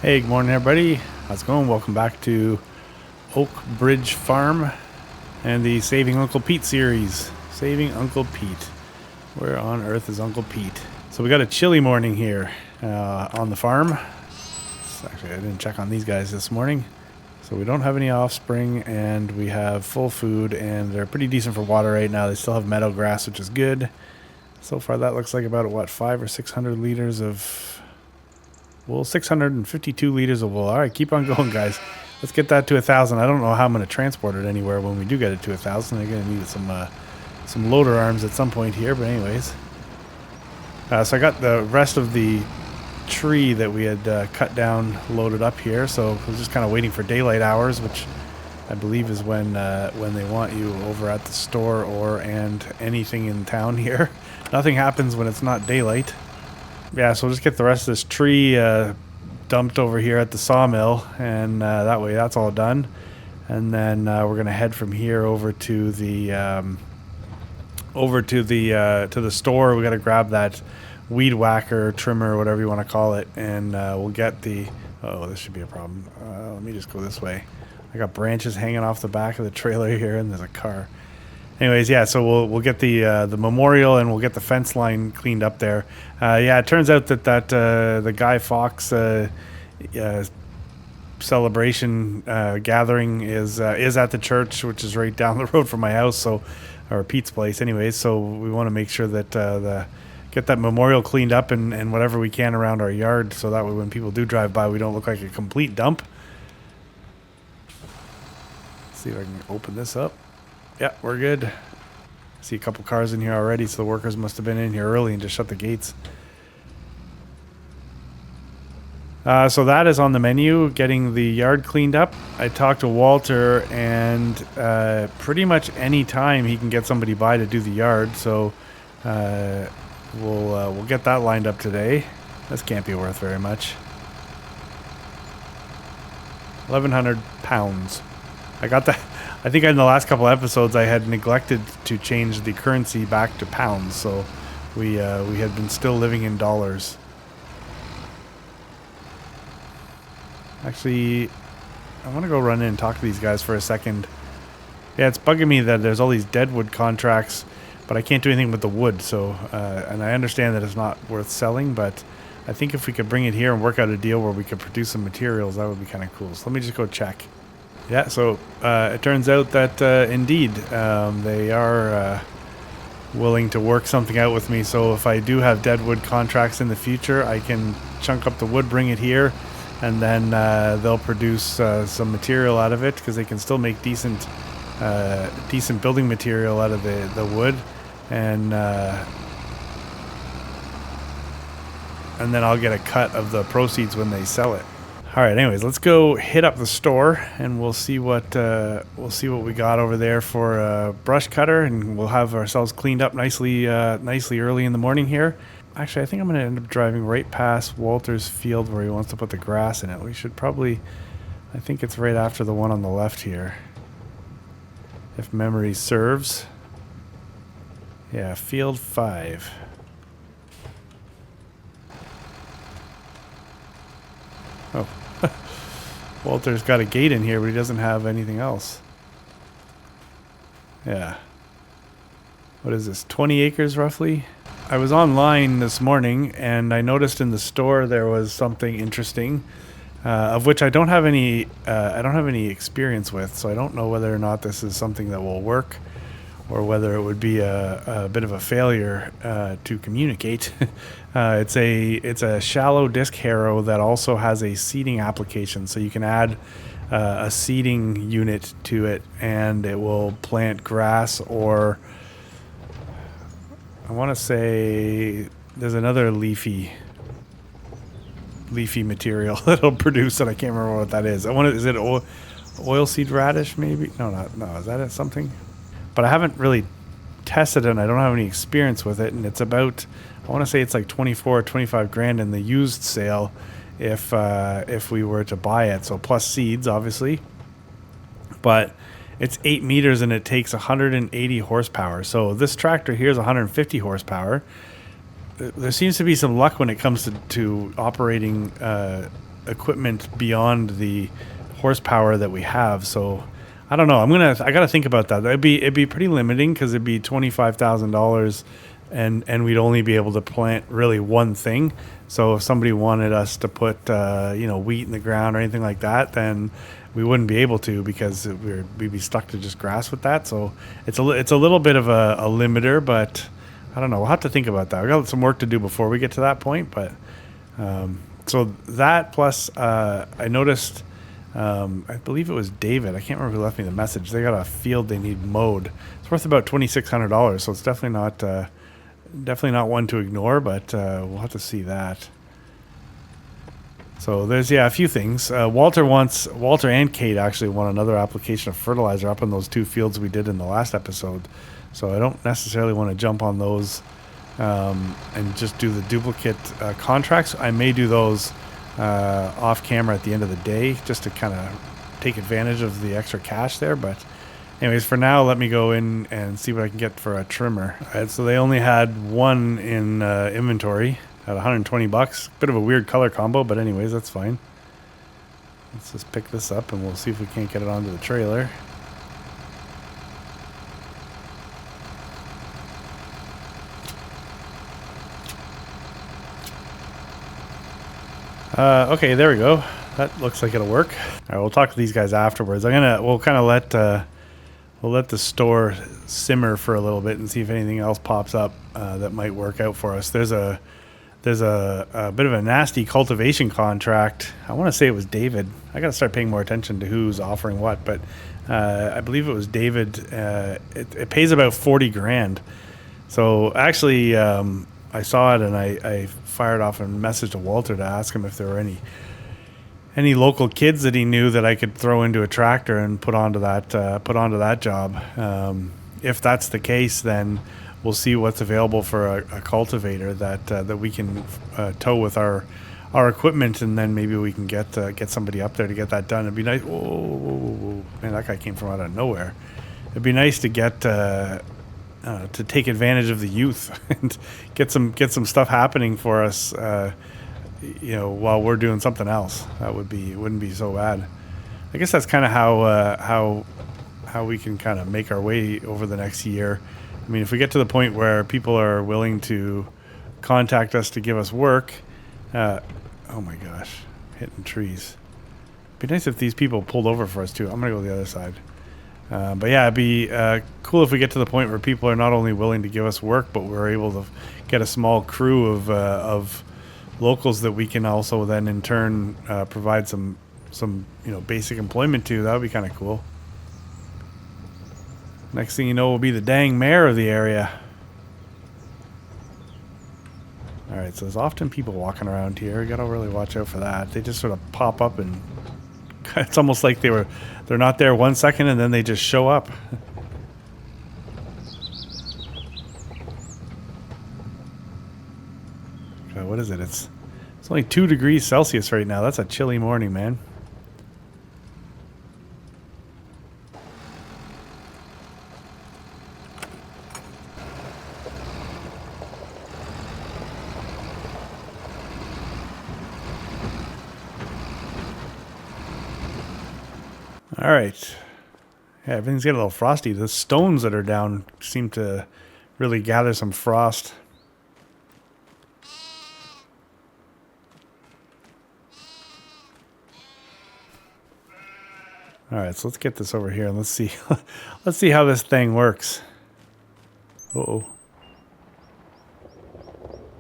Hey, good morning, everybody. How's it going? Welcome back to Oak Bridge Farm and the Saving Uncle Pete series. Saving Uncle Pete. Where on earth is Uncle Pete? So we got a chilly morning here on the farm. Actually, I didn't check on these guys this morning. So we don't have any offspring, and we have full food, and they're pretty decent for water right now. They still have meadow grass, which is good. So far, that looks like about, what, 500 or 600 liters of wool, 652 liters of wool. All right, keep on going, guys. Let's get that to 1,000. I don't know how I'm going to transport it anywhere when we do get it to 1,000. I'm going to need some loader arms at some point here, but anyways. So I got the rest of the tree that we had cut down loaded up here. So I was just kind of waiting for daylight hours, which I believe is when they want you over at the store and anything in town here. Nothing happens when it's not daylight. Yeah, so we'll just get the rest of this tree dumped over here at the sawmill, and that way that's all done. And then we're gonna head from here over to the to the store. We got to grab that weed whacker, trimmer, whatever you want to call it, and we'll get the. Oh, this should be a problem. Let me just go this way. I got branches hanging off the back of the trailer here, and there's a car. Anyways, yeah, so we'll get the memorial, and we'll get the fence line cleaned up there. Yeah, it turns out that the Guy Fawkes celebration gathering is at the church, which is right down the road from my house, or Pete's place. Anyways, so we want to make sure that get that memorial cleaned up and whatever we can around our yard, so that way when people do drive by, we don't look like a complete dump. Let's see if I can open this up. Yeah, we're good. See a couple cars in here already, so the workers must have been in here early and just shut the gates. So that is on the menu, getting the yard cleaned up. I talked to Walter, and pretty much any time he can get somebody by to do the yard, so we'll get that lined up today. This can't be worth very much. 1,100 pounds. I got that. I think in the last couple episodes I had neglected to change the currency back to pounds, so we had been still living in dollars. Actually, I want to go run in and talk to these guys for a second. Yeah, it's bugging me that there's all these deadwood contracts, but I can't do anything with the wood, so and I understand that it's not worth selling, but I think if we could bring it here and work out a deal where we could produce some materials, that would be kind of cool. So let me just go check. Yeah, so it turns out that indeed they are willing to work something out with me. So if I do have deadwood contracts in the future, I can chunk up the wood, bring it here, and then they'll produce some material out of it, because they can still make decent building material out of the wood, and then I'll get a cut of the proceeds when they sell it. All right, anyways, let's go hit up the store, and we'll see what we got over there for a brush cutter, and we'll have ourselves cleaned up nicely early in the morning here. Actually, I think I'm going to end up driving right past Walter's field where he wants to put the grass in it. We should probably, I think it's right after the one on the left here, if memory serves. Yeah, field 5. Oh. Walter's got a gate in here, but he doesn't have anything else. Yeah. What is this, 20 acres roughly? I was online this morning, and I noticed in the store there was something interesting, of which I don't have any experience with, so I don't know whether or not this is something that will work, or whether it would be a bit of a failure to communicate. It's a shallow disc harrow that also has a seeding application, so you can add a seeding unit to it, and it will plant grass, or I want to say there's another leafy material that'll produce it. I can't remember what that is. Is it oilseed radish maybe? No, is that something? But I haven't really tested it, and I don't have any experience with it, and it's about, I want to say it's like 24 or 25 grand in the used sale if we were to buy it, so plus seeds obviously. But it's 8 meters and it takes 180 horsepower. So this tractor here is 150 horsepower. There seems to be some luck when it comes to operating equipment beyond the horsepower that we have. So I don't know. I gotta think about that. It'd be pretty limiting because it'd be $25,000, and we'd only be able to plant really one thing. So if somebody wanted us to put wheat in the ground or anything like that, then we wouldn't be able to because we'd be stuck to just grass with that. So it's a little bit of a limiter, but I don't know. We'll have to think about that. We got some work to do before we get to that point, but so that plus I noticed. I believe it was David. I can't remember who left me the message. They got a field they need mowed. It's worth about $2,600, so it's definitely not one to ignore. But we'll have to see that. So there's a few things. Walter and Kate actually want another application of fertilizer up in those 2 fields we did in the last episode. So I don't necessarily want to jump on those and just do the duplicate contracts. I may do those off camera at the end of the day just to kind of take advantage of the extra cash there. But anyways, for now, let me go in and see what I can get for a trimmer. All right, so they only had one in inventory at $120. Bit of a weird color combo, but anyways, that's fine. Let's just pick this up and we'll see if we can't get it onto the trailer. Okay, there we go. That looks like it'll work. All right, we'll talk to these guys afterwards. We'll kind of let the store simmer for a little bit and see if anything else pops up that might work out for us. There's a bit of a nasty cultivation contract. I want to say it was David. I got to start paying more attention to who's offering what, but I believe it was David. It pays about 40 grand. So actually, I saw it and I fired off a message to Walter to ask him if there were any local kids that he knew that I could throw into a tractor and put onto that job. If that's the case, then we'll see what's available for a cultivator that we can tow with our equipment, and then maybe we can get somebody up there to get that done. It'd be nice. Whoa, man, that guy came from out of nowhere. It'd be nice to get to take advantage of the youth and get some stuff happening for us. While we're doing something else, wouldn't be so bad. I guess that's kind of how we can kind of make our way over the next year. I mean, if we get to the point where people are willing to contact us to give us work, oh my gosh, hitting trees. It'd be nice if these people pulled over for us too. I'm gonna go the other side. But yeah, it'd be cool if we get to the point where people are not only willing to give us work, but we're able to get a small crew of locals that we can also then in turn provide some basic employment to. That would be kind of cool. Next thing you know, we'll be the dang mayor of the area. All right, so there's often people walking around here. You gotta really watch out for that. They just sort of pop up and it's almost like they're not there 1 second and then they just show up. God, what is it? It's only 2 degrees Celsius right now. That's a chilly morning, man. All right. Yeah, everything's getting a little frosty. The stones that are down seem to really gather some frost. All right, so let's get this over here and let's see how this thing works. Uh-oh.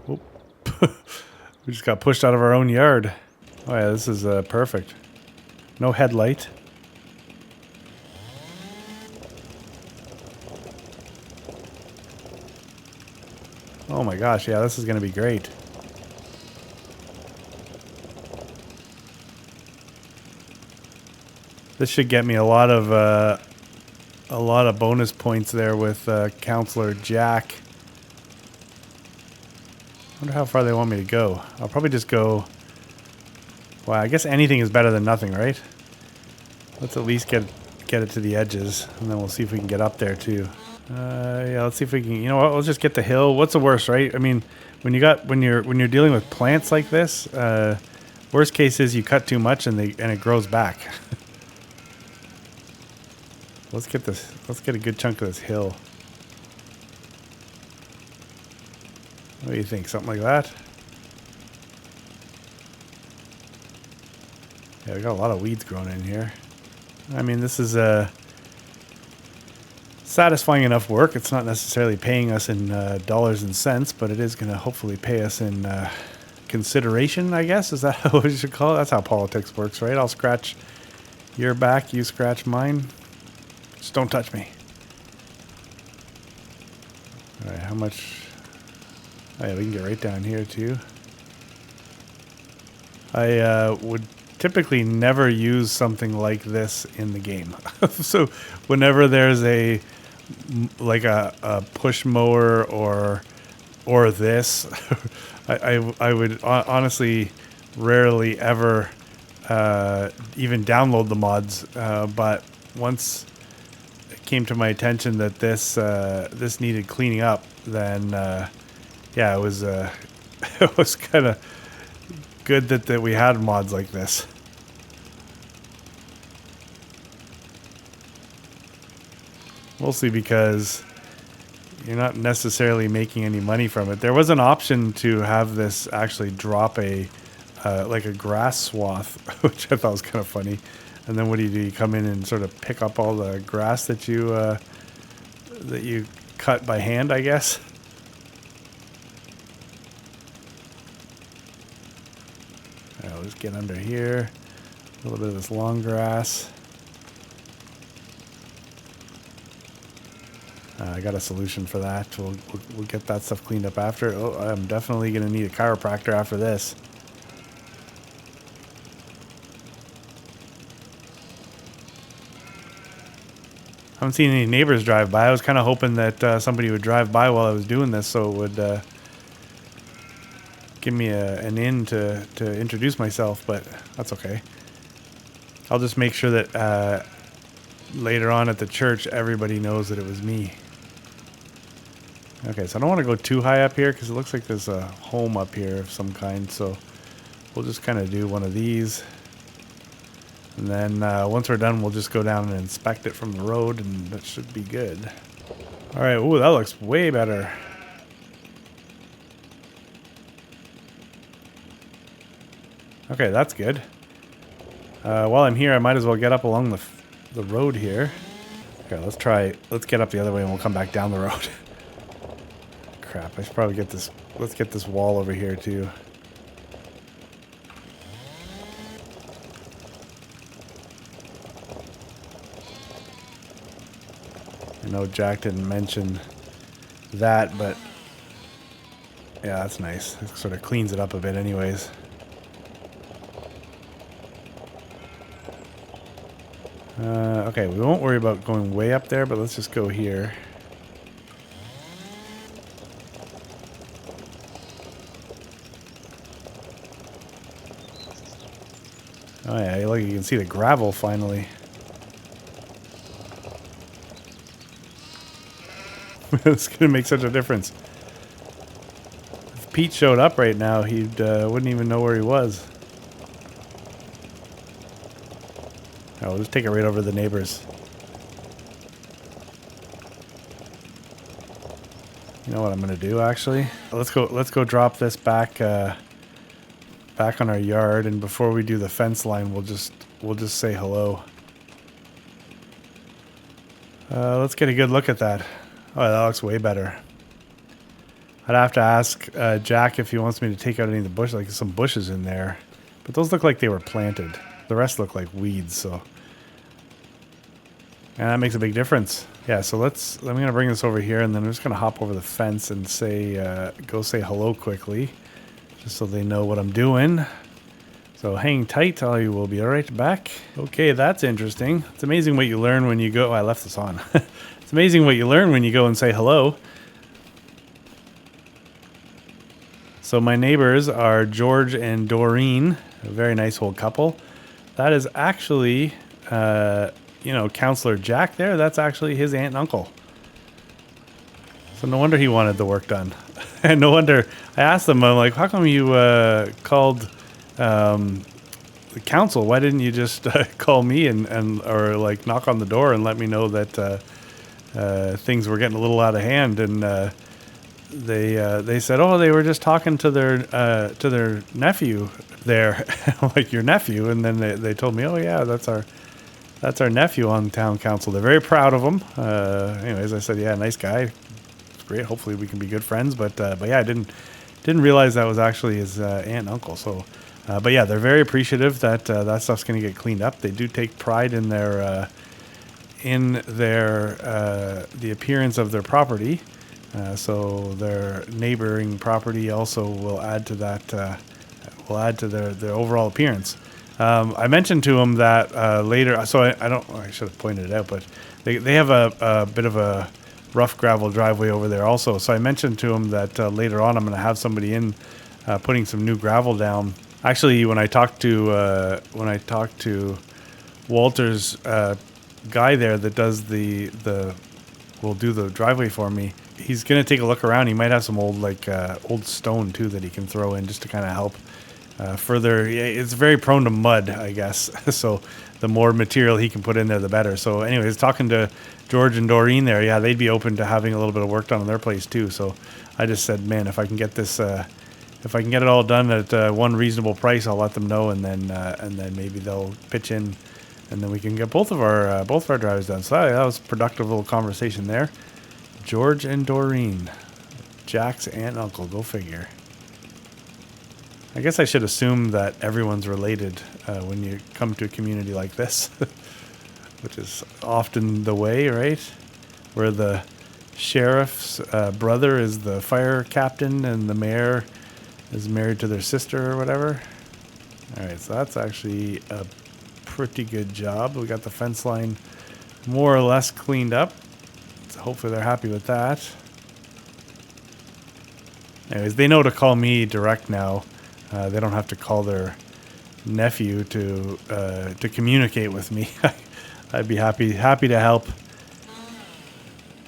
Whoop. We just got pushed out of our own yard. Oh yeah, this is perfect. No headlight. Oh my gosh, yeah, this is going to be great. This should get me a lot of bonus points there with Counselor Jack. I wonder how far they want me to go. I'll probably just go... Well, I guess anything is better than nothing, right? Let's at least get it to the edges, and then we'll see if we can get up there too. Yeah, let's see if we can. You know what? Let's just get the hill. What's the worst, right? I mean, when you're dealing with plants like this, Worst case is you cut too much and it grows back. Let's get a good chunk of this hill. What do you think? Something like that? Yeah, we got a lot of weeds growing in here. I mean, this is satisfying enough work. It's not necessarily paying us in dollars and cents, but it is going to hopefully pay us in consideration, I guess. Is that what you should call it? That's how politics works, right? I'll scratch your back, you scratch mine. Just don't touch me. All right, how much? Oh yeah, we can get right down here too. I would typically never use something like this in the game. So whenever there's a push mower or this, I would honestly rarely ever even download the mods. But once it came to my attention that this needed cleaning up, then yeah, it was it was kind of good that we had mods like this. Mostly because you're not necessarily making any money from it. There was an option to have this actually drop a like a grass swath, which I thought was kind of funny. And then what do? You come in and sort of pick up all the grass that you cut by hand, I guess. I'll just get under here. A little bit of this long grass. I got a solution for that. We'll get that stuff cleaned up after. Oh, I'm definitely going to need a chiropractor after this. I haven't seen any neighbors drive by. I was kind of hoping that somebody would drive by while I was doing this, so it would give me an in to introduce myself, but that's okay. I'll just make sure that later on at the church, everybody knows that it was me. Okay, so I don't want to go too high up here because it looks like there's a home up here of some kind, so we'll just kind of do one of these. And then once we're done, we'll just go down and inspect it from the road, and that should be good. All right, ooh, that looks way better. Okay, that's good. While I'm here, I might as well get up along the road here. Okay, let's get up the other way and we'll come back down the road. Crap, I should probably get this. Let's get this wall over here too. I know Jack didn't mention that, but yeah, that's nice. It sort of cleans it up a bit anyways. Okay, we won't worry about going way up there, but let's just go here. Oh yeah, look, you can see the gravel finally. It's gonna make such a difference. If Pete showed up right now, he wouldn't even know where he was. Oh, we'll just take it right over the neighbors. You know what I'm gonna do actually? Let's go drop this back back on our yard, and before we do the fence line, we'll just say hello. Let's get a good look at that. Oh, that looks way better. I'd have to ask Jack if he wants me to take out any of the bushes, like some bushes in there. But those look like they were planted. The rest look like weeds, so. And that makes a big difference. Yeah, so I'm going to bring this over here, and then I'm just going to hop over the fence and go say hello quickly. Just so they know what I'm doing. So hang tight, I will be right back. Okay, that's interesting. It's amazing what you learn when you go. Oh, I left this on. It's amazing what you learn when you go and say hello. So my neighbors are George and Doreen, a very nice old couple. That is actually, Counselor Jack there. That's actually his aunt and uncle. So no wonder he wanted the work done. And no wonder I asked them, I'm like, how come you called the council, why didn't you just call me and or like knock on the door and let me know that things were getting a little out of hand? And they said, oh, they were just talking to their nephew there, like your nephew. And then they told me, oh yeah, that's our nephew on town council. They're very proud of him. Anyways, I said, yeah, nice guy. It's great. Hopefully we can be good friends. But yeah, I didn't realize that was actually his aunt and uncle. So, but yeah, they're very appreciative that that stuff's going to get cleaned up. They do take pride in their the appearance of their property. So their neighboring property also will add to that. Will add to their overall appearance. I mentioned to them that later. So I should have pointed it out, but they have a bit of a rough gravel driveway over there also. So I mentioned to them that later on I'm going to have somebody in putting some new gravel down. Actually, when I talked to Walter's guy there that does will do the driveway for me, he's going to take a look around. He might have some old old stone too that he can throw in just to kind of help further. It's very prone to mud, I guess. So the more material he can put in there, the better. So anyways, talking to George and Doreen there, yeah, they'd be open to having a little bit of work done on their place too. So I just said, man, if I can get this, if I can get it all done at one reasonable price, I'll let them know, and then maybe they'll pitch in, and then we can get both of our drives done. So that was a productive little conversation there. George and Doreen, Jack's aunt and uncle, go figure. I guess I should assume that everyone's related when you come to a community like this, which is often the way, right? Where the sheriff's brother is the fire captain and the mayor is married to their sister or whatever. All right, so that's actually a pretty good job. We got the fence line more or less cleaned up. So hopefully they're happy with that. Anyways, they know to call me direct now. They don't have to call their nephew to communicate with me. I'd be happy to help.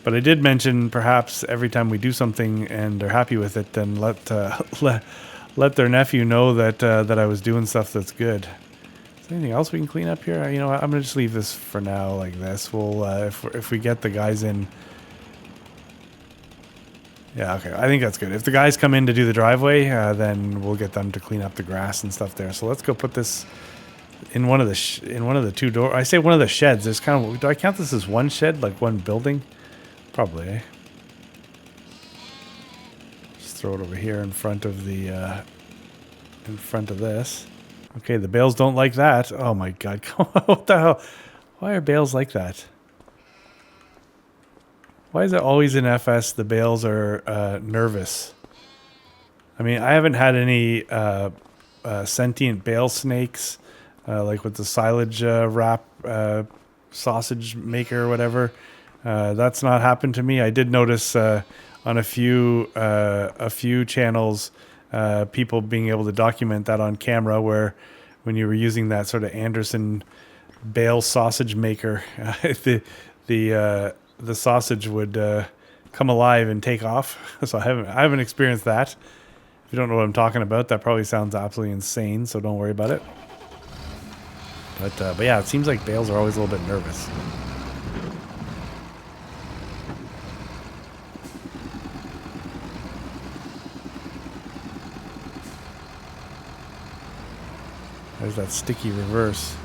But I did mention perhaps every time we do something and they're happy with it, then let their nephew know that I was doing stuff that's good. Is there anything else we can clean up here? You know what? I'm gonna just leave this for now like this. We'll if we get the guys in. Yeah, okay. I think that's good. If the guys come in to do the driveway, then we'll get them to clean up the grass and stuff there. So let's go put this in one of the two doors. I say one of the sheds. There's kind of. Do I count this as one shed, like one building? Probably. Eh? Just throw it over here in front of the. In front of this. Okay, the bales don't like that. Oh my God! Come on, what the hell? Why are bales like that? Why is it always in FS the bales are nervous? I mean, I haven't had any sentient bale snakes, like with the silage wrap sausage maker or whatever. That's not happened to me. I did notice on a few channels people being able to document that on camera, where when you were using that sort of Anderson bale sausage maker, the sausage would come alive and take off. So I haven't experienced that. If you don't know what I'm talking about, that probably sounds absolutely insane, so don't worry about it. But yeah, it seems like bales are always a little bit nervous. There's that sticky reverse.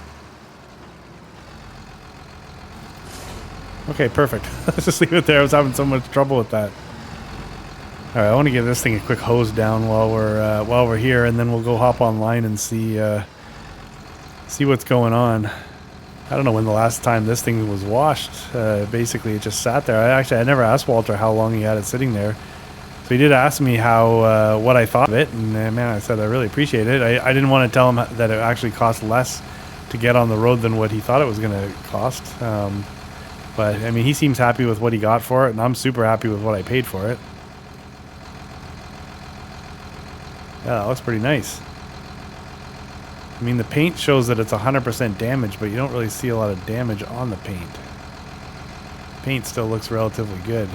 Okay, perfect. Let's just leave it there. I was having so much trouble with that. All right, I want to give this thing a quick hose down while we're here, and then we'll go hop online and see what's going on. I don't know when the last time this thing was washed. Basically, it just sat there. I never asked Walter how long he had it sitting there. So he did ask me what I thought of it, and man, I said I really appreciate it. I didn't want to tell him that it actually cost less to get on the road than what he thought it was going to cost. But I mean, he seems happy with what he got for it, and I'm super happy with what I paid for it. Yeah, that looks pretty nice. I mean, the paint shows that it's 100% damage, but you don't really see a lot of damage on the paint. Paint still looks relatively good.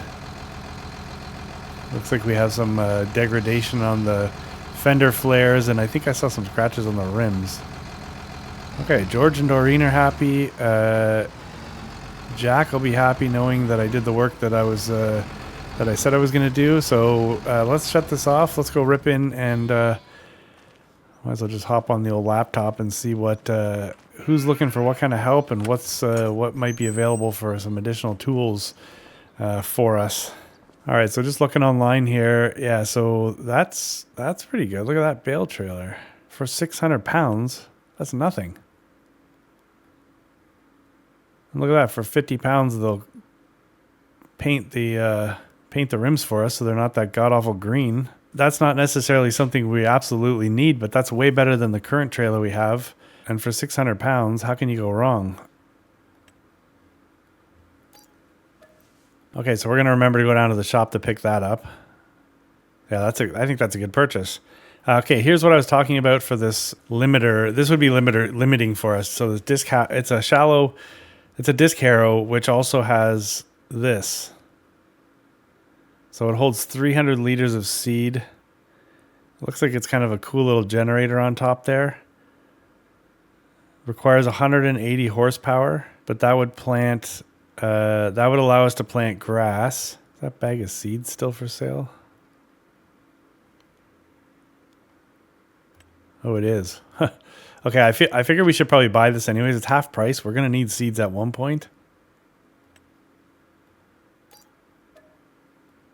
Looks like we have some degradation on the fender flares, and I think I saw some scratches on the rims. Okay, George and Doreen are happy. Jack will be happy knowing that I did the work that I said I was going to do. So let's shut this off. Let's go rip in, and might as well just hop on the old laptop and see what who's looking for what kind of help, and what might be available for some additional tools for us. All right, so just looking online here. Yeah, so that's pretty good. Look at that bale trailer for 600 pounds. That's nothing. Look at that, for 50 pounds, they'll paint the rims for us so they're not that god-awful green. That's not necessarily something we absolutely need, but that's way better than the current trailer we have. And for 600 pounds, how can you go wrong? Okay, so we're going to remember to go down to the shop to pick that up. Yeah, I think that's a good purchase. Okay, here's what I was talking about for this limiter. This would be limiting for us. So the it's a disc harrow, which also has this. So it holds 300 liters of seed. Looks like it's kind of a cool little generator on top there. Requires 180 horsepower, but that would allow us to plant grass. Is that bag of seeds still for sale? Oh, it is. Okay, I figure we should probably buy this anyways. It's half price. We're going to need seeds at one point.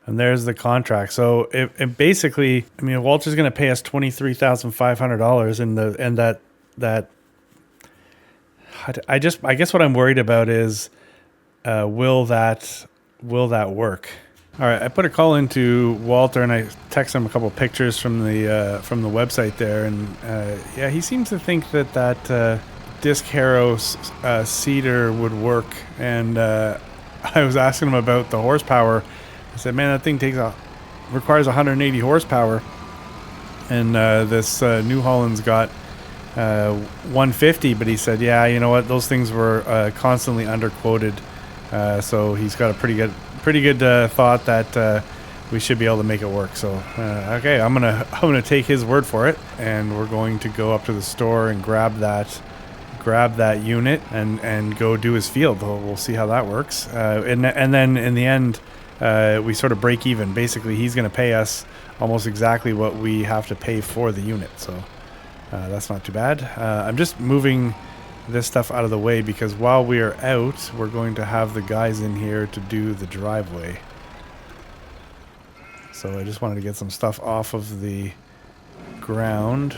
And there's the contract. So it basically, I mean, Walter's going to pay us $23,500, and that I guess what I'm worried about is will that work? All right, I put a call into Walter, and I texted him a couple of pictures from the website there, and yeah, he seems to think that disc harrow seeder would work. And I was asking him about the horsepower. I said, man, that thing requires 180 horsepower, and this New Holland's got 150. But he said, yeah, you know what, those things were constantly underquoted, so he's got a pretty good thought that we should be able to make it work. So okay, I'm gonna take his word for it, and we're going to go up to the store and grab that unit and go do his field. We'll see how that works, and then in the end we sort of break even. Basically, he's going to pay us almost exactly what we have to pay for the unit, so that's not too bad. I'm just moving this stuff out of the way because while we are out, we're going to have the guys in here to do the driveway. So I just wanted to get some stuff off of the ground.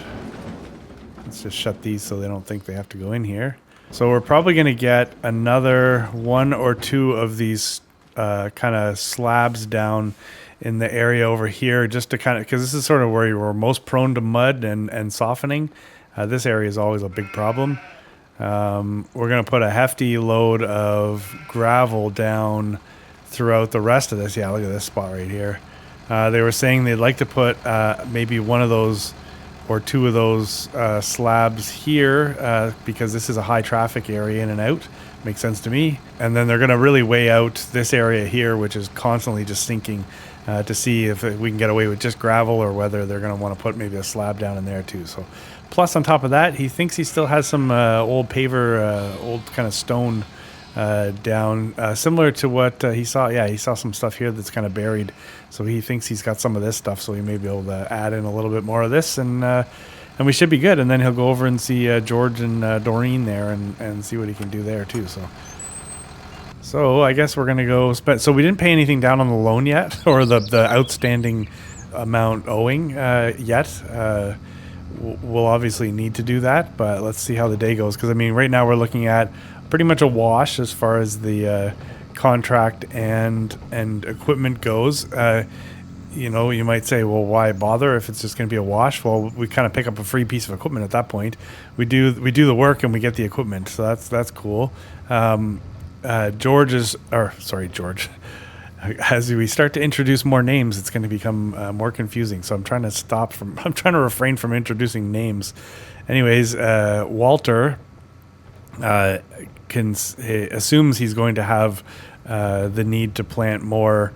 Let's just shut these so they don't think they have to go in here. So we're probably going to get another one or two of these kind of slabs down in the area over here, just to kind of, because this is sort of where we're most prone to mud and softening. This area is always a big problem. We're going to put a hefty load of gravel down throughout the rest of this. Yeah, look at this spot right here. They were saying they'd like to put maybe one of those or two of those slabs here because this is a high traffic area in and out. Makes sense to me. And then they're going to really weigh out this area here, which is constantly just sinking, to see if we can get away with just gravel or whether they're going to want to put maybe a slab down in there too. So plus on top of that, he thinks he still has some old paver, old kind of stone down, similar to what he saw. Yeah, he saw some stuff here that's kind of buried. So he thinks he's got some of this stuff, so he may be able to add in a little bit more of this, and we should be good. And then he'll go over and see George and Doreen there and see what he can do there too. So I guess we're going to go spend... So we didn't pay anything down on the loan yet, or the outstanding amount owing yet. We'll obviously need to do that, but let's see how the day goes. Because, I mean, right now we're looking at pretty much a wash as far as the contract and equipment goes. You know, you might say, well, why bother if it's just going to be a wash? Well, we kind of pick up a free piece of equipment at that point. We do the work and we get the equipment, so that's cool. George. As we start to introduce more names, it's going to become more confusing. So I'm trying to refrain from introducing names. Anyways, Walter assumes he's going to have the need to plant more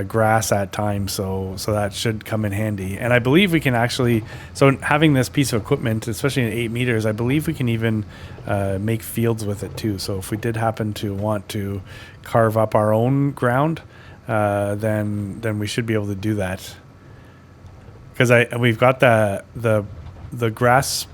grass at times, so that should come in handy. And I believe we can actually, so having this piece of equipment, especially in 8 meters, I believe we can even make fields with it too. So if we did happen to want to carve up our own ground, then we should be able to do that. Because we've got the grass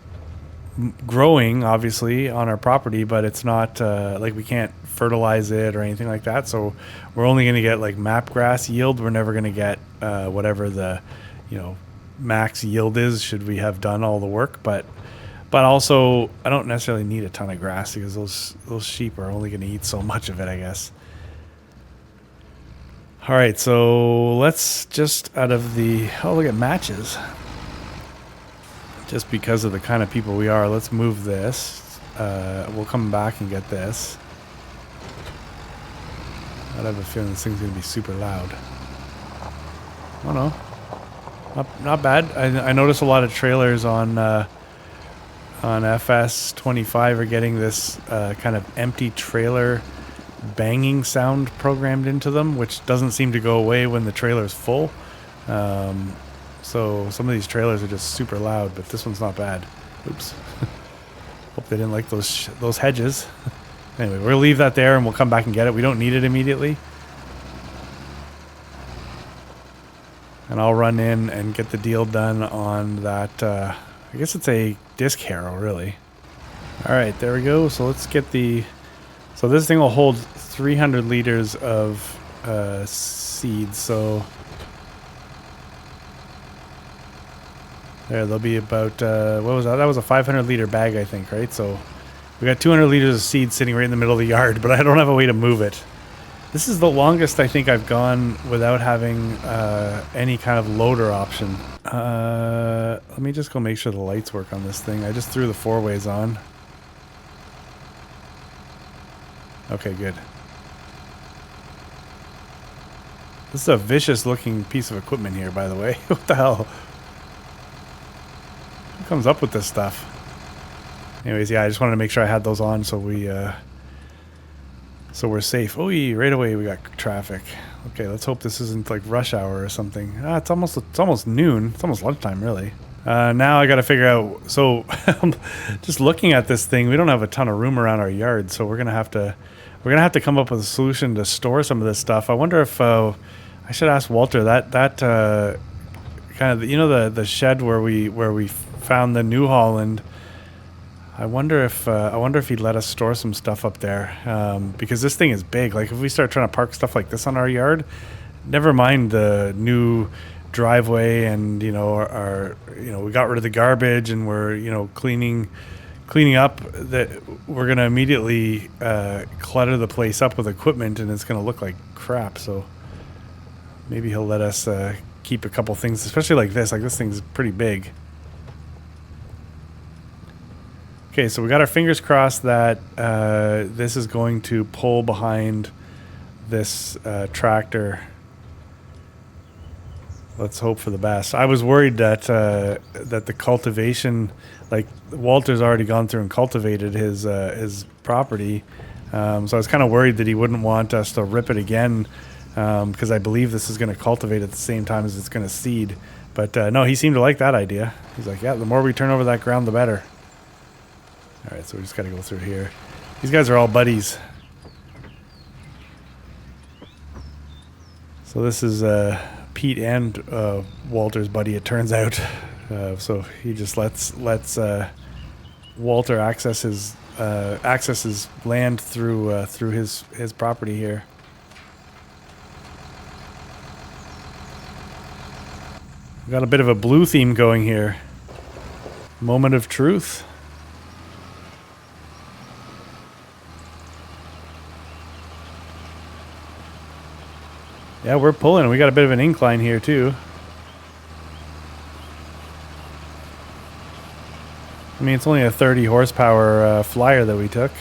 growing obviously on our property, but it's not like we can't fertilize it or anything like that, so we're only going to get like map grass yield. We're never going to get whatever the max yield is should we have done all the work. But also I don't necessarily need a ton of grass because those sheep are only going to eat so much of it, I guess. All right, so let's just out of the look at matches. Just because of the kind of people we are, let's move this. We'll come back and get this. I have a feeling this thing's going to be super loud. Oh no. Not bad. I noticed a lot of trailers on FS25 are getting this kind of empty trailer banging sound programmed into them, which doesn't seem to go away when the trailer's full. So some of these trailers are just super loud, but this one's not bad. Oops. Hope they didn't like those hedges. Anyway, we'll leave that there and we'll come back and get it. We don't need it immediately. And I'll run in and get the deal done on that. I guess it's a disc harrow, really. All right, there we go. So let's get the... So this thing will hold 300 liters of seeds. So there, there'll be about... what was that? That was a 500 liter bag, I think, right? So we got 200 liters of seed sitting right in the middle of the yard, but I don't have a way to move it. This is the longest I think I've gone without having any kind of loader option. Let me just go make sure the lights work on this thing. I just threw the 4-ways on. Okay, good. This is a vicious looking piece of equipment here, by the way. What the hell? Who comes up with this stuff? Anyways, yeah, I just wanted to make sure I had those on so we're safe. Oh, right away we got traffic. Okay, let's hope this isn't like rush hour or something. It's almost noon. It's almost lunchtime, really. Now I got to figure out. So, just looking at this thing, we don't have a ton of room around our yard, so we're gonna have to come up with a solution to store some of this stuff. I wonder if I should ask Walter that kind of the shed where we found the New Holland. I wonder if he'd let us store some stuff up there, because this thing is big. Like if we start trying to park stuff like this on our yard, never mind the new driveway and we got rid of the garbage and we're cleaning up, that we're gonna immediately clutter the place up with equipment and it's gonna look like crap. So maybe he'll let us keep a couple things, especially like this. Like this thing's pretty big. Okay, so we got our fingers crossed that this is going to pull behind this tractor. Let's hope for the best. I was worried that the cultivation, like Walter's already gone through and cultivated his property, so I was kind of worried that he wouldn't want us to rip it again, because I believe this is going to cultivate at the same time as it's going to seed. But no, he seemed to like that idea. He's like, yeah, the more we turn over that ground, the better. All right, so we just got to go through here. These guys are all buddies. So this is Pete and Walter's buddy, it turns out. So he just lets Walter access his land through his property here. We got a bit of a blue theme going here. Moment of truth. Yeah, we're pulling. We got a bit of an incline here, too. I mean, it's only a 30 horsepower flyer that we took.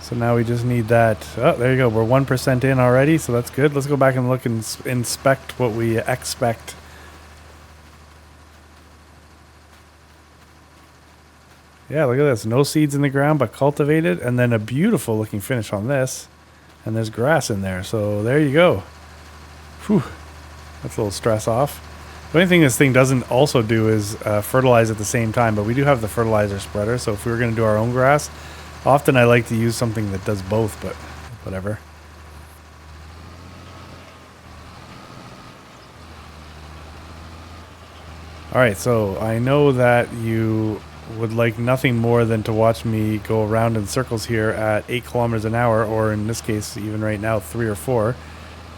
So now we just need that. Oh, there you go. We're 1% in already, so that's good. Let's go back and look and inspect what we expect. Yeah, look at this. No seeds in the ground, but cultivated. And then a beautiful looking finish on this. And there's grass in there. So there you go. Whew. That's a little stress off. The only thing this thing doesn't also do is fertilize at the same time. But we do have the fertilizer spreader. So if we were going to do our own grass, often I like to use something that does both. But whatever. Alright, so I know that you would like nothing more than to watch me go around in circles here at 8 kilometers an hour, or in this case, even right now, 3 or 4.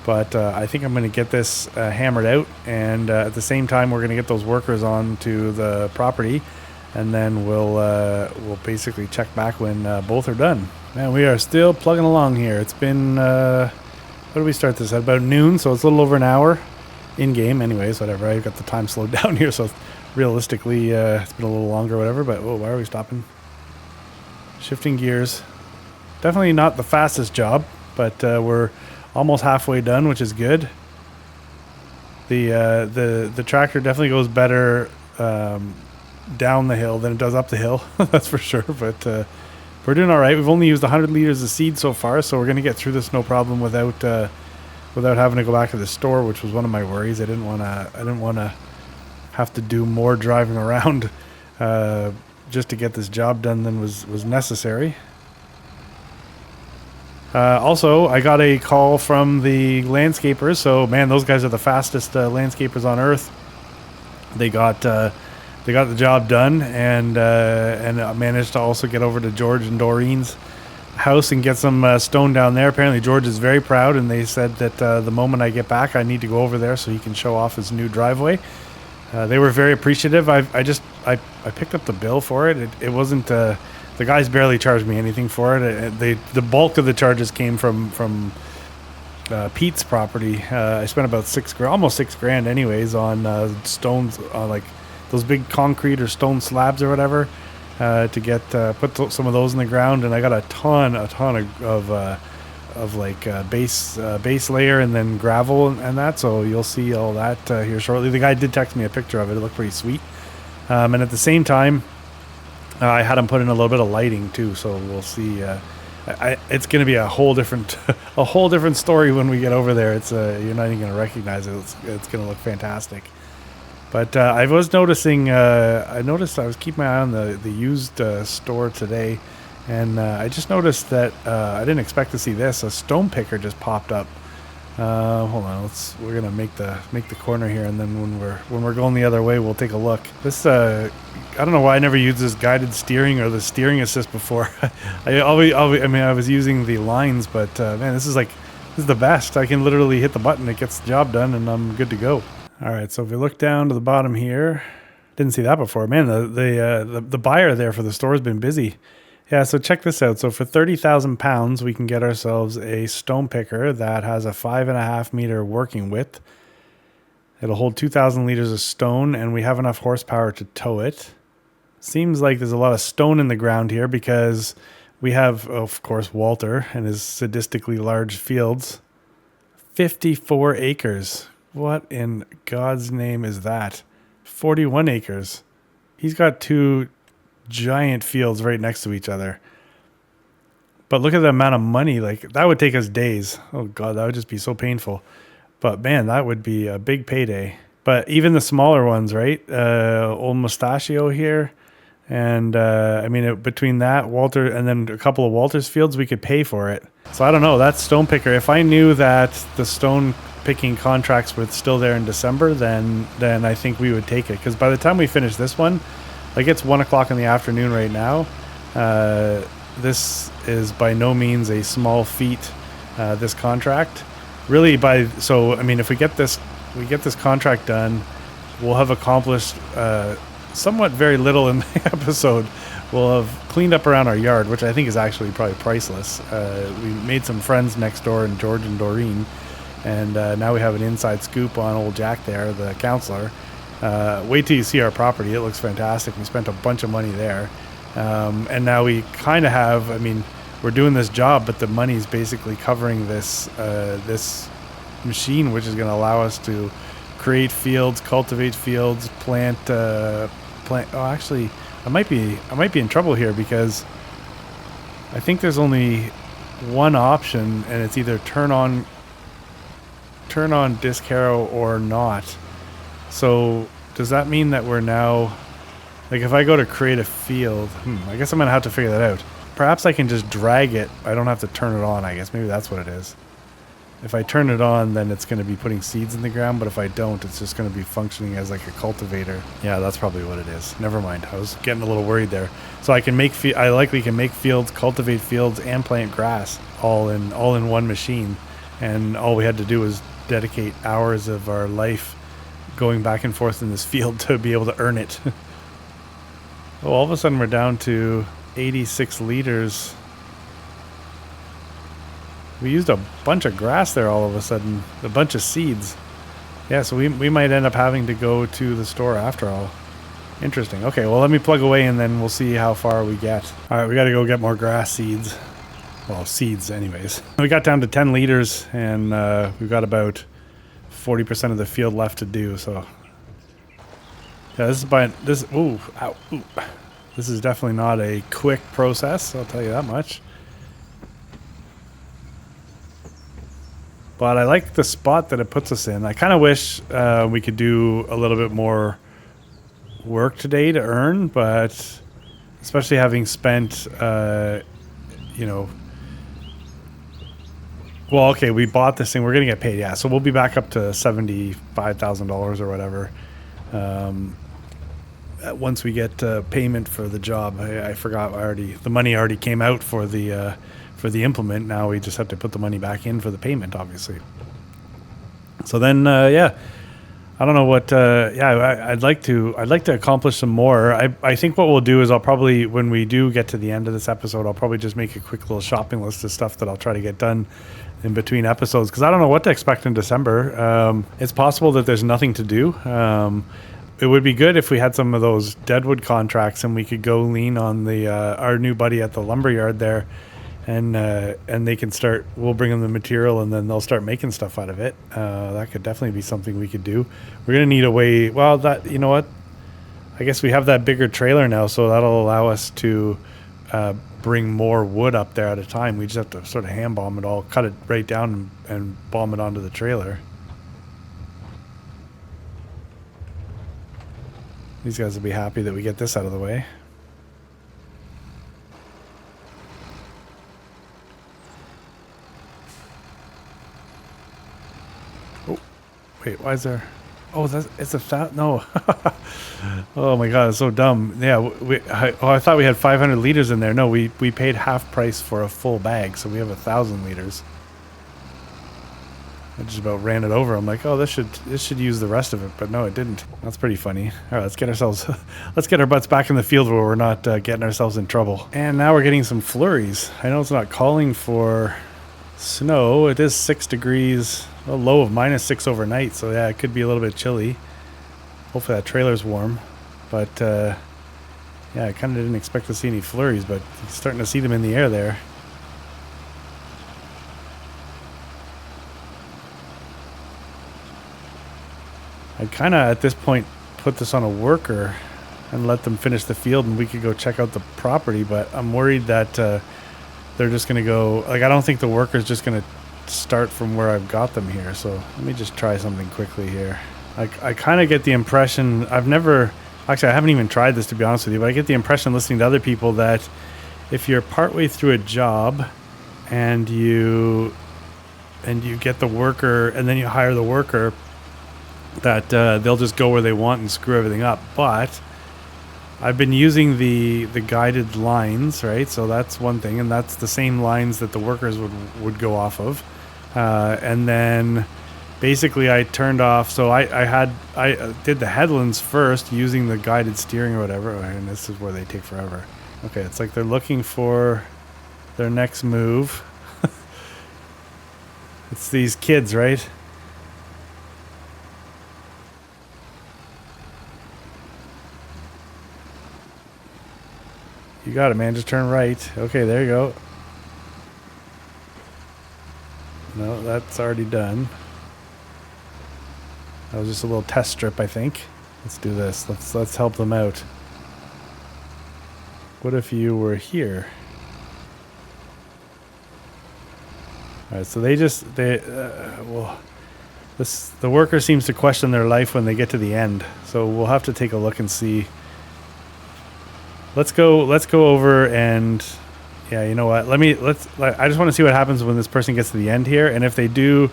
But I think I'm going to get this hammered out, and at the same time, we're going to get those workers onto the property, and then we'll basically check back when both are done. Man, we are still plugging along here. It's been, what did we start this at? About noon, so it's a little over an hour. In-game, anyways, whatever. I've got the time slowed down here, so realistically, it's been a little longer, whatever. But why are we stopping? Shifting gears. Definitely not the fastest job, but we're almost halfway done, which is good. The tractor definitely goes better down the hill than it does up the hill. That's for sure. But we're doing all right. We've only used 100 liters of seed so far, so we're going to get through this no problem without having to go back to the store, which was one of my worries. I didn't want to have to do more driving around just to get this job done than was necessary. Also, I got a call from the landscapers. So, man, those guys are the fastest landscapers on Earth. They got the job done, and I managed to also get over to George and Doreen's house and get some stone down there. Apparently George is very proud, and they said that the moment I get back I need to go over there so he can show off his new driveway. They were very appreciative. I picked up the bill for it. It wasn't the guys barely charged me anything for it. The bulk of the charges came from Pete's property. I spent about almost $6,000 anyways on stones, like those big concrete or stone slabs or whatever. To get put some of those in the ground, and I got a ton of like base layer and then gravel and that. So you'll see all that here shortly. The guy did text me a picture of it. It looked pretty sweet. And at the same time, I had him put in a little bit of lighting too. So we'll see. It's going to be a whole different story when we get over there. It's you're not even going to recognize it. It's going to look fantastic. But I was noticing, I was keeping my eye on the used store today, and I just noticed that I didn't expect to see this. A stone picker just popped up. Hold on, we're gonna make the corner here, and then when we're going the other way, we'll take a look. This I don't know why I never used this guided steering or the steering assist before. I was using the lines, but man, this is the best. I can literally hit the button, it gets the job done, and I'm good to go. All right, so if we look down to the bottom here, didn't see that before. Man, the buyer there for the store has been busy. Yeah, so check this out. So for £30,000, we can get ourselves a stone picker that has a 5.5 meter working width. It'll hold 2,000 liters of stone, and we have enough horsepower to tow it. Seems like there's a lot of stone in the ground here because we have, of course, Walter and his sadistically large fields. 54 acres. What in God's name is that? 41 acres. He's got 2 giant fields right next to each other. But look at the amount of money. Like, that would take us days. Oh God, that would just be so painful. But man, that would be a big payday. But even the smaller ones, right? Old Mustachio here. And between that, Walter, and then a couple of Walter's fields, we could pay for it. So I don't know, that stone picker, if I knew that the stone picking contracts were still there in December, then I think we would take it. Because by the time we finish this one, like, it's 1 o'clock in the afternoon right now. This is by no means a small feat, this contract. Really, if we get this contract done, we'll have accomplished somewhat very little in the episode. We'll have cleaned up around our yard, which I think is actually probably priceless. We made some friends next door in George and Doreen, and now we have an inside scoop on old Jack there, the counselor. Wait till you see our property. It looks fantastic. We spent a bunch of money there. And now we kind of have, we're doing this job, but the money's basically covering this machine, which is going to allow us to create fields, cultivate fields, plant. I might be in trouble here because I think there's only one option, and it's either turn on disc harrow or not. So does that mean that we're now, like if I go to create a field, I guess I'm gonna have to figure that out. Perhaps I can just drag it. I don't have to turn it on, I guess. Maybe that's what it is. If I turn it on, then it's going to be putting seeds in the ground, but if I don't, it's just going to be functioning as like a cultivator. Yeah, that's probably what it is. Never mind. I was getting a little worried there. So I can I likely can make fields, cultivate fields, and plant grass all in one machine. And all we had to do was dedicate hours of our life going back and forth in this field to be able to earn it. Oh, all of a sudden we're down to 86 liters. We used a bunch of grass there all of a sudden. A bunch of seeds. Yeah, so we might end up having to go to the store after all. Interesting. Okay, well, let me plug away and then we'll see how far we get. All right, we got to go get more grass seeds. Well, seeds anyways. We got down to 10 liters and we've got about 40% of the field left to do, so... Yeah, this is definitely not a quick process, I'll tell you that much. But I like the spot that it puts us in. I kind of wish we could do a little bit more work today to earn, but especially having spent, you know... Well, okay, we bought this thing. We're going to get paid, yeah. So we'll be back up to $75,000 or whatever once we get payment for the job. I forgot the money already came out for the implement. Now we just have to put the money back in for the payment, obviously. So then, yeah, I don't know what. I'd like to accomplish some more. I think what we'll do is I'll probably, when we do get to the end of this episode, I'll probably just make a quick little shopping list of stuff that I'll try to get done in between episodes, because I don't know what to expect in December. It's possible that there's nothing to do. It would be good if we had some of those deadwood contracts and we could go lean on the our new buddy at the lumberyard there. And they can start, we'll bring them the material and then they'll start making stuff out of it. That could definitely be something we could do. We're going to need a way, well, that, you know what? I guess we have that bigger trailer now, so that'll allow us to bring more wood up there at a time. We just have to sort of hand bomb it all, cut it right down and bomb it onto the trailer. These guys will be happy that we get this out of the way. Wait, why is there... Oh, it's a... No. Oh my god, it's so dumb. Yeah, I thought we had 500 liters in there. No, we paid half price for a full bag, so we have 1,000 liters. I just about ran it over. I'm like, oh, this should use the rest of it, but no, it didn't. That's pretty funny. All right, let's get our butts back in the field where we're not getting ourselves in trouble. And now we're getting some flurries. I know it's not calling for snow. It is 6 degrees, a low of -6 overnight, so yeah, it could be a little bit chilly. Hopefully that trailer's warm, but yeah, I kind of didn't expect to see any flurries, but starting to see them in the air there. I'd kind of at this point put this on a worker and let them finish the field and we could go check out the property, but I'm worried that they're just going to go, like, I don't think the worker's just going to start from where I've got them here. So let me just try something quickly here. I kind of get the impression, I haven't even tried this to be honest with you, but I get the impression listening to other people that if you're partway through a job and you get the worker and then you hire the worker, that they'll just go where they want and screw everything up. But I've been using the guided lines, right? So that's one thing, and that's the same lines that the workers would go off of. And then basically I turned off, so I did the headlands first using the guided steering or whatever, and this is where they take forever. Okay, it's like they're looking for their next move. It's these kids, right? You got it, man. Just turn right. Okay, there you go. No, that's already done. That was just a little test strip, I think. Let's do this. Let's help them out. What if you were here? All right, so the worker seems to question their life when they get to the end. So we'll have to take a look and see. Let's go over and yeah, you know what? I just want to see what happens when this person gets to the end here, and if they do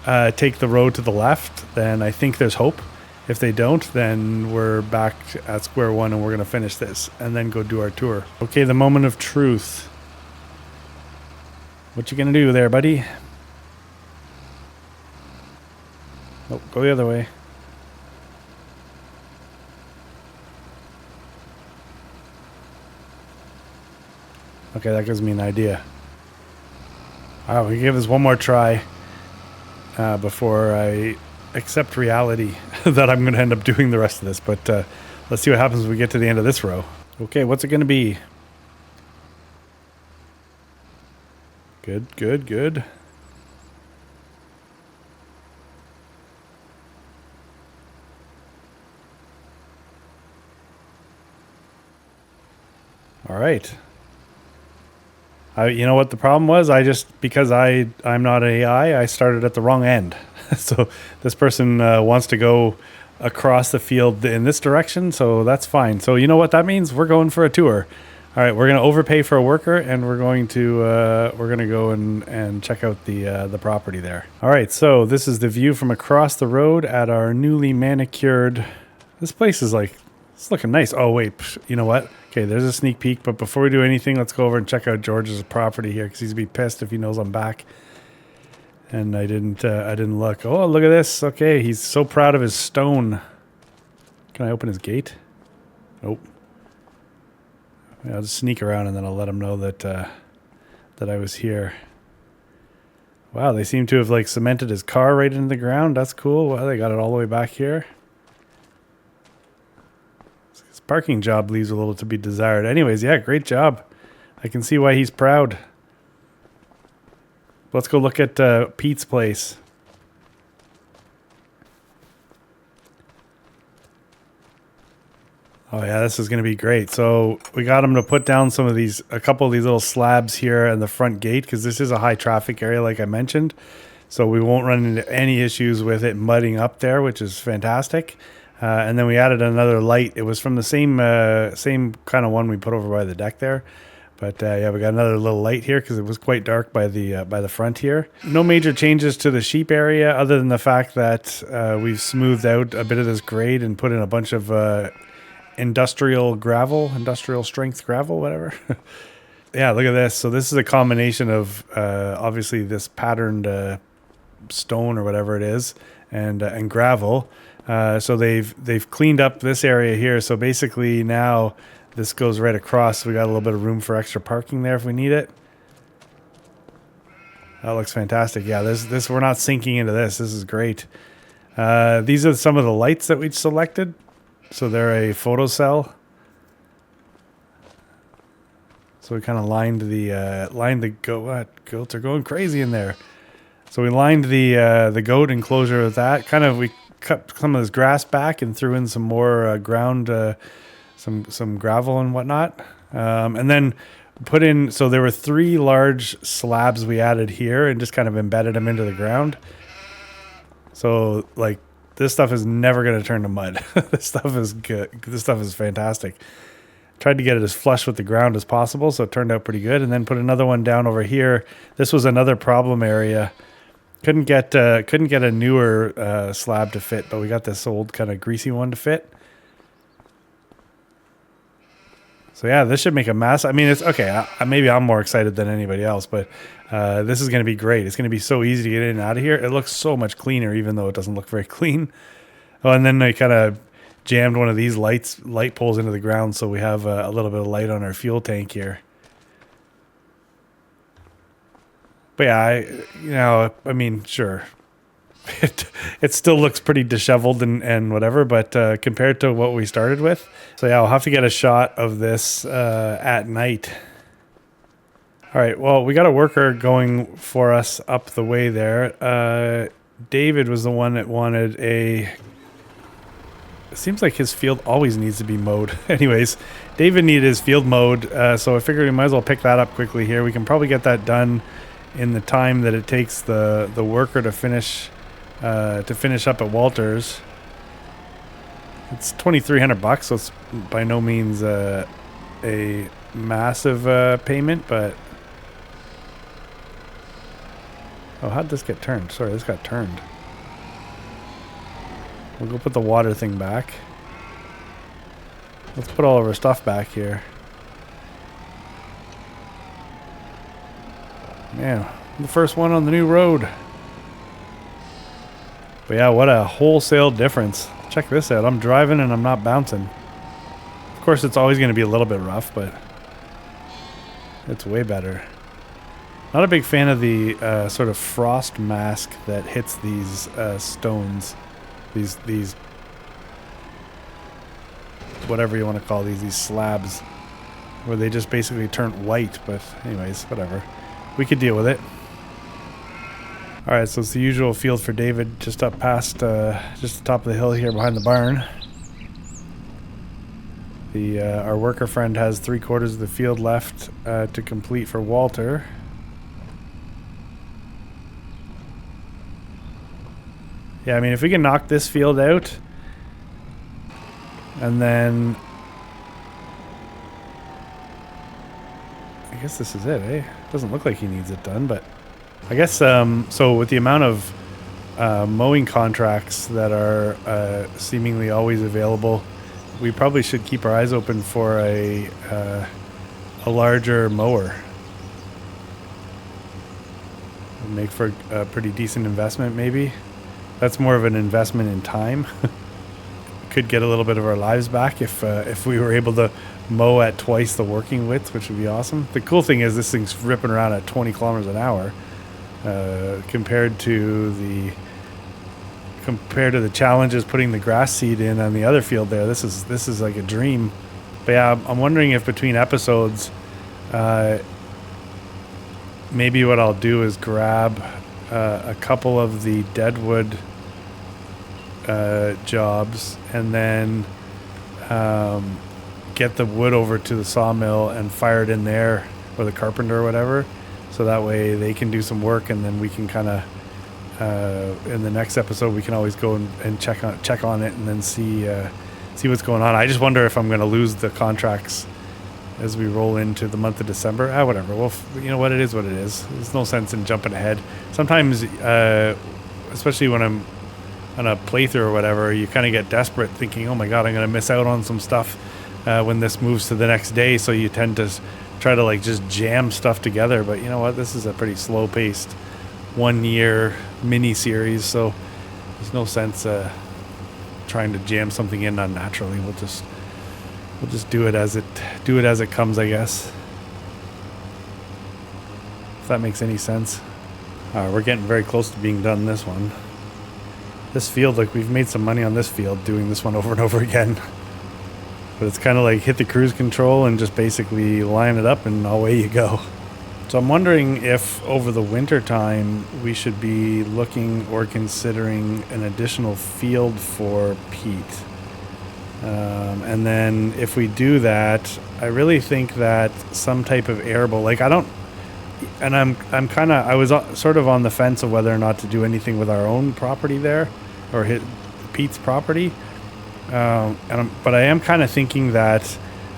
take the road to the left, then I think there's hope. If they don't, then we're back at square one and we're going to finish this and then go do our tour. Okay, the moment of truth. What you going to do there, buddy? Oh, go the other way. Okay, that gives me an idea. All right, we give this one more try before I accept reality that I'm going to end up doing the rest of this. But let's see what happens when we get to the end of this row. Okay, what's it going to be? Good, good, good. All right. You know what the problem was? Because I'm not AI, I started at the wrong end. So this person wants to go across the field in this direction, so that's fine. So you know what that means? We're going for a tour. All right, we're going to overpay for a worker, and we're going to go and check out the property there. All right, so this is the view from across the road at our newly manicured. This place is like, it's looking nice. Oh wait, you know what? Okay, there's a sneak peek, but before we do anything, let's go over and check out George's property here, because he's gonna be pissed if he knows I'm back. And I didn't look. Oh, look at this. Okay, he's so proud of his stone. Can I open his gate? Nope. Yeah, I'll just sneak around and then I'll let him know that that I was here. Wow, they seem to have like cemented his car right into the ground. That's cool. Wow, they got it all the way back here. His parking job leaves a little to be desired. Anyways, yeah, great job. I can see why he's proud. Let's go look at Pete's place. Oh yeah, this is going to be great. So we got him to put down a couple of these little slabs here in the front gate, because this is a high traffic area like I mentioned. So we won't run into any issues with it mudding up there, which is fantastic. And then we added another light. It was from the same kind of one we put over by the deck there. But yeah, we got another little light here because it was quite dark by the front here. No major changes to the sheep area other than the fact that we've smoothed out a bit of this grade and put in a bunch of industrial strength gravel, whatever. Yeah, look at this. So this is a combination of obviously this patterned stone or whatever it is and gravel. So they've cleaned up this area here. So basically now this goes right across. So we got a little bit of room for extra parking there if we need it. That looks fantastic. Yeah, this we're not sinking into this. This is great. These are some of the lights that we selected. So they're a photocell. So we kind of lined the goats are going crazy in there. So we lined the goat enclosure with that. We cut some of this grass back and threw in some more ground. Some gravel and whatnot, and then put in. So there were 3 large slabs we added here, and just kind of embedded them into the ground. So like this stuff is never going to turn to mud. This stuff is good. This stuff is fantastic. Tried to get it as flush with the ground as possible, so it turned out pretty good. And then put another one down over here. This was another problem area. Couldn't get a newer slab to fit, but we got this old kind of greasy one to fit. So yeah, this should make a mess. I mean, it's okay. Maybe I'm more excited than anybody else, but this is going to be great. It's going to be so easy to get in and out of here. It looks so much cleaner, even though it doesn't look very clean. Oh, and then they kind of jammed one of these light poles into the ground, so we have a little bit of light on our fuel tank here. But yeah, I mean, sure. It still looks pretty disheveled and whatever, but compared to what we started with. So yeah, I'll have to get a shot of this at night. All right, well, we got a worker going for us up the way there. David was the one that wanted a it seems like his field always needs to be mowed. Anyways, David needed his field mowed, so I figured we might as well pick that up quickly here. We can probably get that done in the time that it takes the worker to finish up at Walter's. It's $2,300, so it's by no means a massive payment, but oh, how'd this get turned? Sorry, this got turned. We'll go put the water thing back. Let's put all of our stuff back here. Man, the first one on the new road. But yeah, what a wholesale difference. Check this out. I'm driving and I'm not bouncing. Of course, it's always going to be a little bit rough, but it's way better. Not a big fan of the sort of frost mask that hits these stones. These whatever you want to call these slabs, where they just basically turn white. But anyways, whatever. We could deal with it. Alright, so it's the usual field for David, just up past, just the top of the hill here behind the barn. Our worker friend has 3/4 of the field left to complete for Walter. Yeah, I mean, if we can knock this field out, and then I guess this is it, eh? Doesn't look like he needs it done, but I guess, so with the amount of mowing contracts that are seemingly always available, we probably should keep our eyes open for a larger mower. It'd make for a pretty decent investment, maybe. That's more of an investment in time. Could get a little bit of our lives back if we were able to mow at twice the working width, which would be awesome. The cool thing is this thing's ripping around at 20 kilometers an hour. Compared to the challenges putting the grass seed in on the other field there, this is like a dream. But yeah, I'm wondering if between episodes, maybe what I'll do is grab a couple of the deadwood jobs and then get the wood over to the sawmill and fire it in there, or the carpenter or whatever. So that way they can do some work, and then we can kind of, in the next episode, we can always go and check on it and then see what's going on. I just wonder if I'm going to lose the contracts as we roll into the month of December. Whatever. Well, you know what? It is what it is. There's no sense in jumping ahead. Sometimes, especially when I'm on a playthrough or whatever, you kind of get desperate thinking, oh my God, I'm going to miss out on some stuff when this moves to the next day. So you tend to try to like just jam stuff together, but you know what, this is a pretty slow paced 1 year mini series, so there's no sense trying to jam something in unnaturally. We'll just do it as it comes, I guess, if that makes any sense. We're getting very close to being done this one. This field, like, we've made some money on this field doing this one over and over again. But it's kind of like hit the cruise control and just basically line it up and away you go. So I'm wondering if over the winter time we should be looking or considering an additional field for peat. And then if we do that, I really think that some type of arable, like I was sort of on the fence of whether or not to do anything with our own property there, or hit Pete's property. But I am kind of thinking that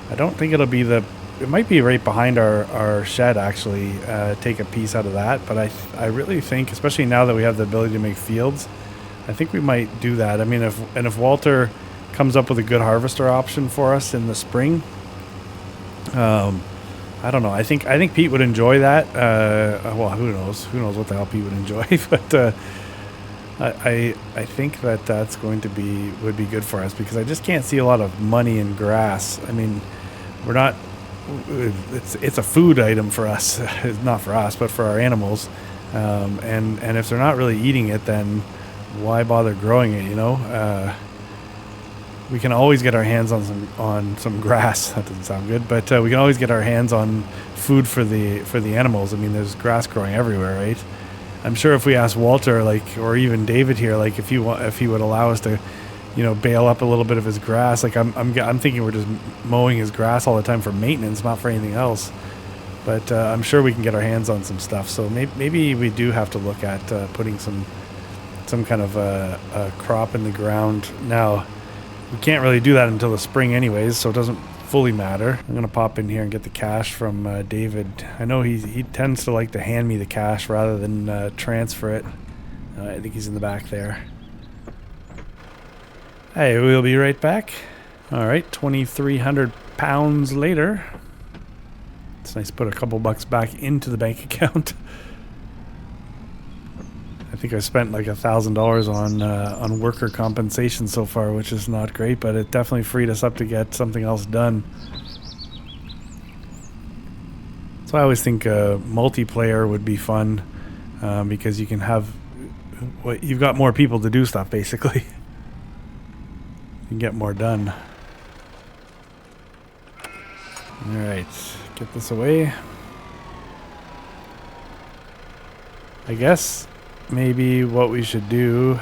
I don't think it'll be it might be right behind our shed, actually, take a piece out of that. But I really think, especially now that we have the ability to make fields, I think we might do that. I mean, if Walter comes up with a good harvester option for us in the spring, I don't know. I think Pete would enjoy that. Well, who knows? Who knows what the hell Pete would enjoy? But I think that's going to would be good for us, because I just can't see a lot of money in grass. I mean, we're not. It's a food item for us, not for us, but for our animals. And if they're not really eating it, then why bother growing it? You know. We can always get our hands on some grass. That doesn't sound good, but we can always get our hands on food for the animals. I mean, there's grass growing everywhere, right? I'm sure if we asked Walter, like, or even David here, like, if he would allow us to bail up a little bit of his grass. Like I'm thinking we're just mowing his grass all the time for maintenance, not for anything else. But I'm sure we can get our hands on some stuff. So maybe we do have to look at putting some kind of a crop in the ground. Now, we can't really do that until the spring anyways, so it doesn't fully matter. I'm going to pop in here and get the cash from David. I know he tends to like to hand me the cash rather than transfer it. I think he's in the back there. Hey, we'll be right back. All right, 2,300 pounds later. It's nice to put a couple bucks back into the bank account. I think I spent like $1,000 on worker compensation so far, which is not great, but it definitely freed us up to get something else done. So I always think multiplayer would be fun because you can have you've got more people to do stuff basically. You can get more done. All right, get this away. I guess maybe what we should do,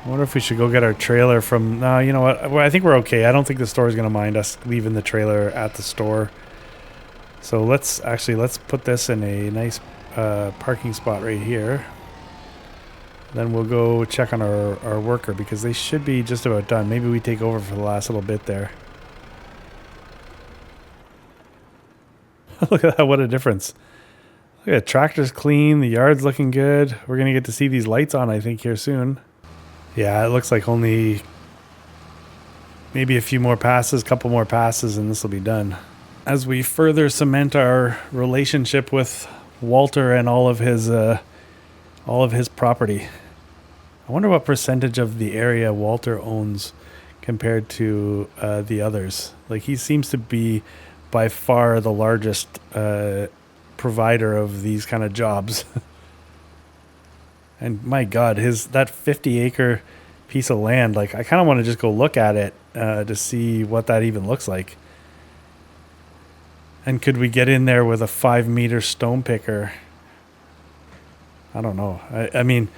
I wonder if we should go get our trailer from, no, you know what, well, I think we're okay. I don't think the store is going to mind us leaving the trailer at the store. So let's put this in a nice parking spot right here. Then we'll go check on our worker because they should be just about done. Maybe we take over for the last little bit there. Look at that, what a difference. Look at the tractor's clean, the yard's looking good. We're going to get to see these lights on, I think, here soon. Yeah, it looks like only maybe a few more passes, couple more passes, and this will be done. As we further cement our relationship with Walter and all of his property. I wonder what percentage of the area Walter owns compared to the others. Like, he seems to be by far the largest provider of these kind of jobs. And my God, that 50-acre piece of land, like, I kind of want to just go look at it to see what that even looks like. And could we get in there with a 5-meter stone picker? I don't know. I mean,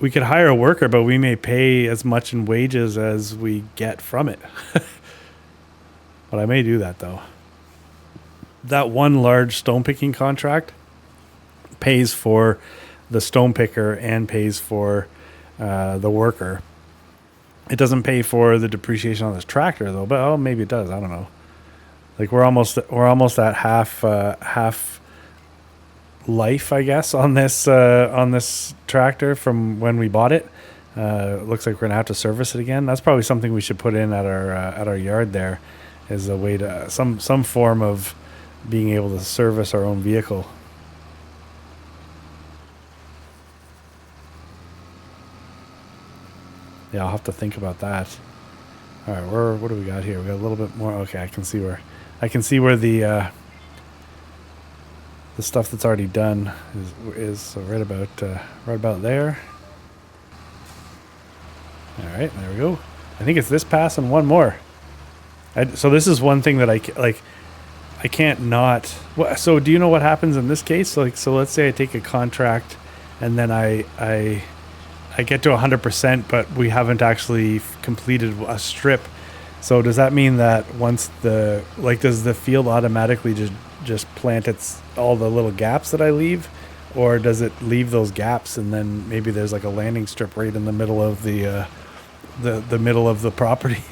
we could hire a worker, but we may pay as much in wages as we get from it. But I may do that, though. That one large stone picking contract pays for the stone picker and pays for the worker. It doesn't pay for the depreciation on this tractor, though. But maybe it does. I don't know. Like, we're almost at half life, I guess, on this tractor from when we bought it. Looks like we're gonna have to service it again. That's probably something we should put in at our yard. There is a way to some form of being able to service our own vehicle. Yeah, I'll have to think about that. All right, what do we got here? We got a little bit more. Okay, I can see where the stuff that's already done is right about there. All right, there we go. I think it's this pass and one more. So this is one thing that I can't not. So do you know what happens in this case? So let's say I take a contract and then I get to 100%, but we haven't actually completed a strip. So does that mean that once does the field automatically just plant all the little gaps that I leave, or does it leave those gaps and then maybe there's like a landing strip right in the middle of the middle of the property?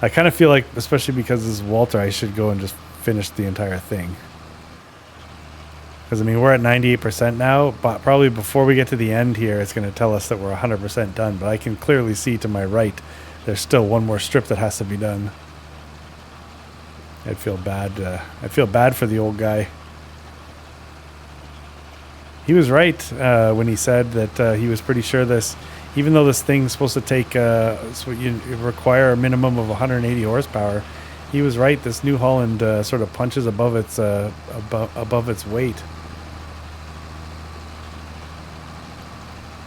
I kind of feel like, especially because this is Walter, I should go and just finish the entire thing. Because, I mean, we're at 98% now, but probably before we get to the end here, it's going to tell us that we're 100% done. But I can clearly see to my right, there's still one more strip that has to be done. I'd feel bad. I feel bad for the old guy. He was right when he said that he was pretty sure this, even though this thing's supposed to take, you require a minimum of 180 horsepower. He was right. This New Holland sort of punches above its weight.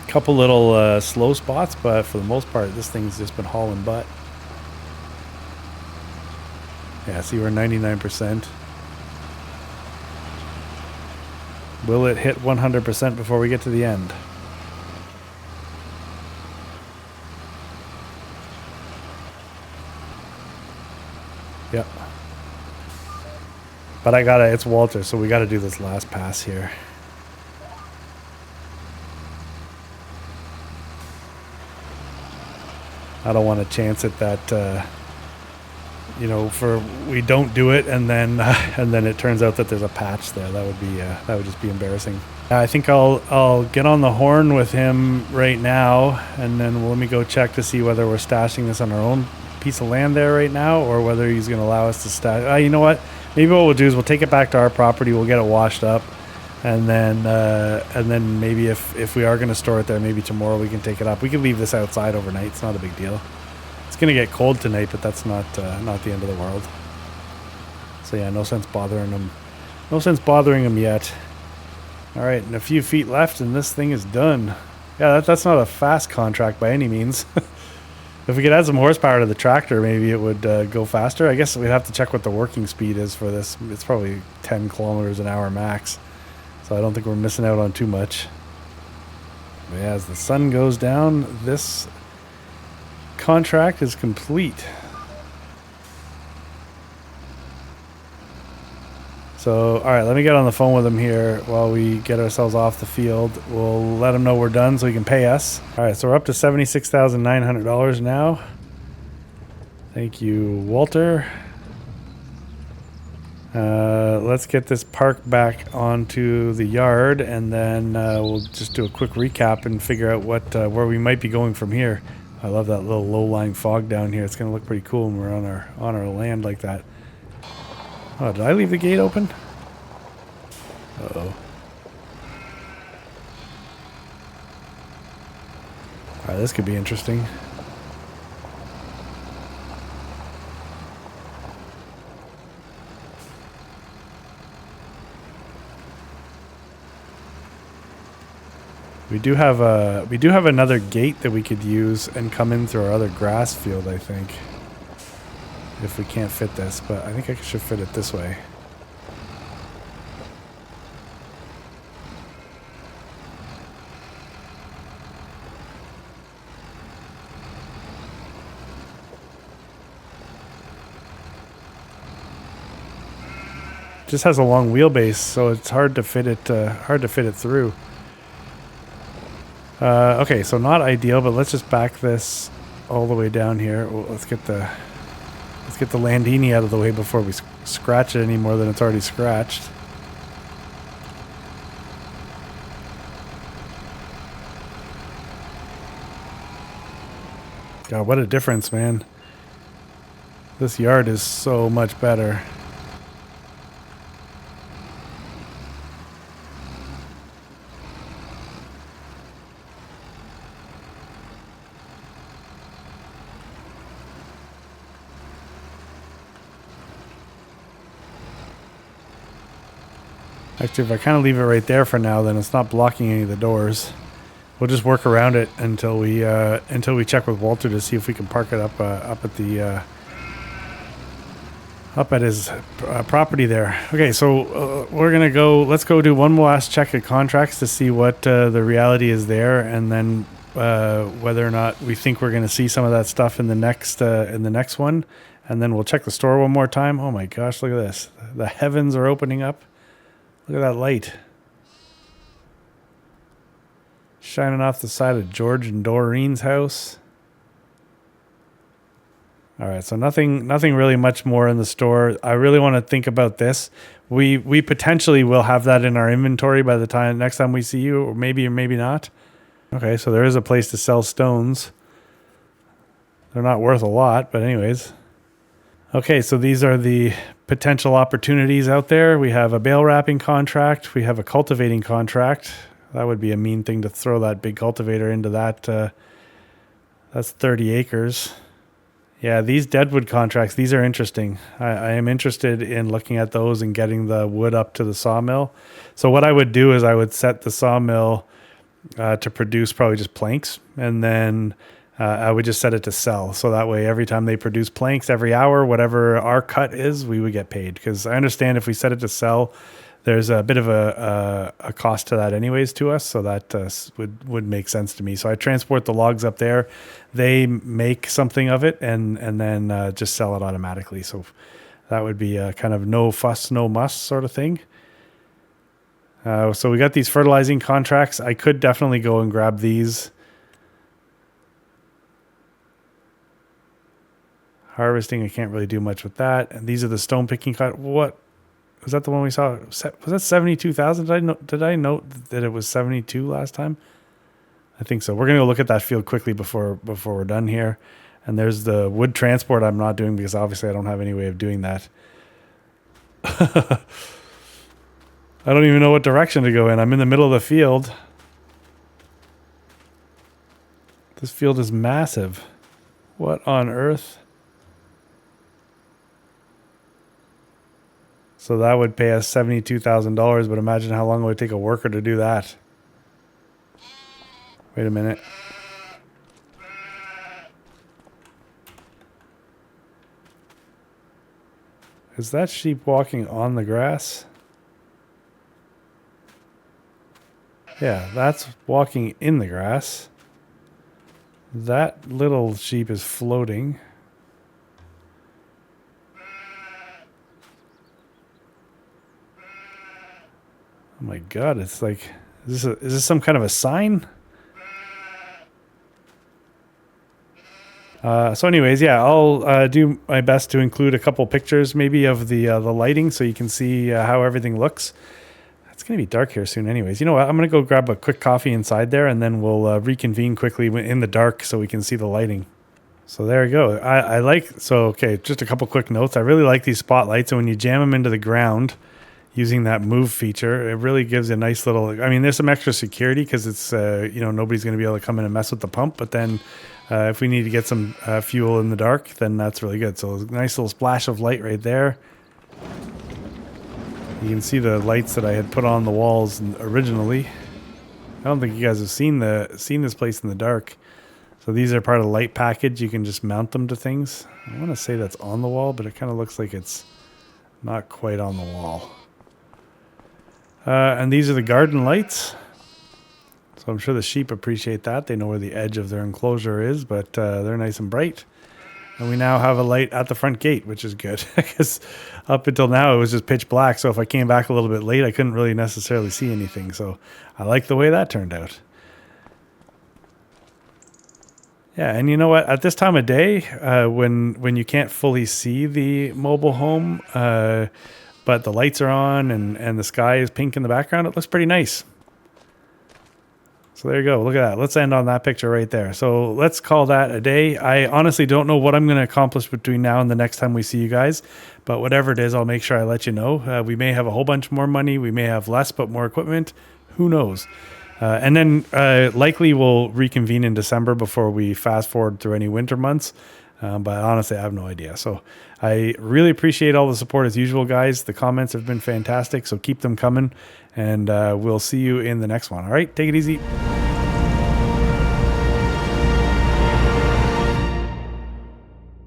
Couple little slow spots, but for the most part, this thing's just been hauling butt. Yeah, see, we're 99%. Will it hit 100% before we get to the end? But it's Walter, so we gotta do this last pass here. I don't want to chance it that, you know, we don't do it and then it turns out that there's a patch there. That would just be embarrassing. I think I'll get on the horn with him right now, and then let me go check to see whether we're stashing this on our own piece of land there right now, or whether he's going to allow us to stash. You know what? Maybe what we'll do is we'll take it back to our property. We'll get it washed up, and then maybe if we are going to store it there, maybe tomorrow we can take it up. We can leave this outside overnight. It's not a big deal. It's going to get cold tonight, but that's not the end of the world. So yeah, no sense bothering him. No sense bothering him yet. All right, and a few feet left, and this thing is done. Yeah, that's not a fast contract by any means. If we could add some horsepower to the tractor, maybe it would go faster. I guess we'd have to check what the working speed is for this. It's probably 10 kilometers an hour max. So I don't think we're missing out on too much. But yeah, as the sun goes down, this contract is complete. So, all right, let me get on the phone with him here while we get ourselves off the field. We'll let him know we're done so he can pay us. All right, so we're up to $76,900 now. Thank you, Walter. Let's get this parked back onto the yard, and then we'll just do a quick recap and figure out where we might be going from here. I love that little low-lying fog down here. It's going to look pretty cool when we're on our land like that. Oh, did I leave the gate open? Uh-oh. Alright, this could be interesting. We do have another gate that we could use and come in through our other grass field, I think. If we can't fit this, but I think I should fit it this way. Just has a long wheelbase, so it's hard to fit it through. Okay, so not ideal, but let's just back this all the way down here. Well, let's get the Landini out of the way before we scratch it any more than it's already scratched. God, what a difference, man. This yard is so much better. Actually, if I kind of leave it right there for now, then it's not blocking any of the doors. We'll just work around it until we check with Walter to see if we can park it up at his property there. Okay, so we're gonna go. Let's go do one last check of contracts to see what the reality is there, and then whether or not we think we're gonna see some of that stuff in the next one, and then we'll check the store one more time. Oh my gosh, look at this! The heavens are opening up. Look at that light shining off the side of George and Doreen's house. All right, so nothing really much more in the store. I really want to think about this. We potentially will have that in our inventory by the time next time we see you, or maybe not. Okay, so there is a place to sell stones. They're not worth a lot, but anyways. Okay, so these are the potential opportunities out there. We have a bale wrapping contract. We have a cultivating contract. That would be a mean thing to throw that big cultivator into that. That's 30 acres. Yeah, these deadwood contracts, these are interesting. I am interested in looking at those and getting the wood up to the sawmill. So what I would do is I would set the sawmill to produce probably just planks, and then I would just set it to sell. So that way, every time they produce planks, every hour, whatever our cut is, we would get paid. Because I understand if we set it to sell, there's a bit of a cost to that anyways to us. So that would make sense to me. So I transport the logs up there. They make something of it and then just sell it automatically. So That would be a kind of no fuss, no muss sort of thing. So we got these fertilizing contracts. I could definitely go and grab these. Harvesting, I can't really do much with that. And these are the stone picking cut. What was that? The one we saw? Was that 72,000? Did I note that it was 72 last time? I think so. We're gonna go look at that field quickly before we're done here. And there's the wood transport I'm not doing because obviously I don't have any way of doing that. I don't even know what direction to go in. I'm in the middle of the field. This field is massive. What on earth? So that would pay us $72,000, but imagine how long it would take a worker to do that. Wait a minute. Is that sheep walking on the grass? Yeah, that's walking in the grass. That little sheep is floating. Oh my god, it's like, is this some kind of a sign? So anyways, yeah, I'll do my best to include a couple pictures maybe of the lighting so you can see how everything looks. It's going to be dark here soon anyways. You know what? I'm going to go grab a quick coffee inside there and then we'll reconvene quickly in the dark so we can see the lighting. So there we go. Okay, just a couple quick notes. I really like these spotlights, and when you jam them into the ground using that move feature, it really gives a nice little, I mean, there's some extra security because it's, nobody's going to be able to come in and mess with the pump, but then if we need to get some fuel in the dark, then that's really good. So a nice little splash of light right there. You can see the lights that I had put on the walls originally. I don't think you guys have seen this place in the dark. So these are part of the light package. You can just mount them to things. I want to say that's on the wall, but it kind of looks like it's not quite on the wall. And these are the garden lights. So I'm sure the sheep appreciate that. They know where the edge of their enclosure is, but they're nice and bright. And we now have a light at the front gate, which is good because up until now it was just pitch black. So if I came back a little bit late, I couldn't really necessarily see anything. So I like the way that turned out. Yeah, and you know what? At this time of day, when you can't fully see the mobile home, but the lights are on and the sky is pink in the background, it looks pretty nice. So there you go. Look at that. Let's end on that picture right there. So let's call that a day. I honestly don't know what I'm going to accomplish between now and the next time we see you guys. But whatever it is, I'll make sure I let you know. We may have a whole bunch more money. We may have less, but more equipment. Who knows? And then likely we'll reconvene in December before we fast forward through any winter months. But honestly, I have no idea. So I really appreciate all the support as usual, guys. The comments have been fantastic. So keep them coming. And we'll see you in the next one. All right, take it easy.